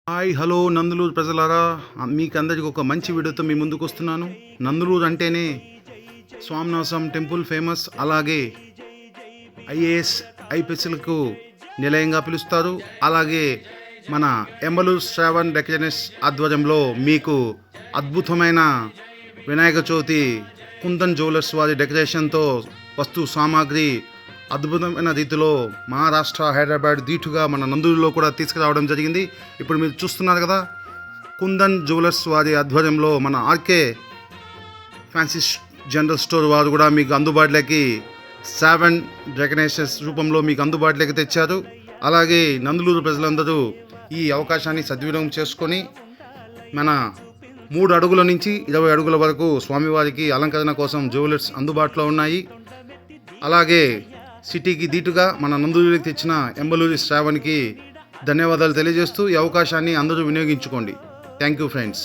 Hi hello Nandalur ప్రజలారా, మీకు అందరికి ఒక మంచి వీడియోతో మీ ముందుకు వస్తున్నాను. నందులూరు అంటేనే స్వామినాథం టెంపుల్ ఫేమస్. అలాగే ఐఏఎస్ ఐపీఎస్లకు నిలయంగా పిలుస్తారు. అలాగే మన ఎంబలూరు శ్రావణ్ డెకరేషన్స్ ఆధ్వర్యంలో మీకు అద్భుతమైన వినాయక చవితి కుందన్ జ్యువెలర్స్ వారి డెకరేషన్తో వస్తు సామాగ్రి అద్భుతమైన రీతిలో మహారాష్ట్ర, హైదరాబాద్ దీటుగా మన నందూరులో కూడా తీసుకురావడం జరిగింది. ఇప్పుడు మీరు చూస్తున్నారు కదా, కుందన్ జ్యువెలర్స్ వారి ఆధ్వర్యంలో మన ఆర్కే ఫ్యాన్సీ జనరల్ స్టోర్ వారు కూడా మీకు అందుబాటులోకి శ్రావణ్ డెకరేషన్స్ రూపంలో మీకు అందుబాటులోకి తెచ్చారు. అలాగే నందులూరు ప్రజలందరూ ఈ అవకాశాన్ని సద్వినియోగం చేసుకొని మన 3 అడుగుల నుంచి 20 అడుగుల వరకు స్వామివారికి అలంకరణ కోసం జ్యువెలర్స్ అందుబాటులో ఉన్నాయి. అలాగే సిటీకి దీటుగా మన నందూరుకి తెచ్చిన ఎంబలూరి శ్రావణ్కి ధన్యవాదాలు తెలియజేస్తూ ఈ అవకాశాన్ని అందరూ వినియోగించుకోండి. Thank you friends.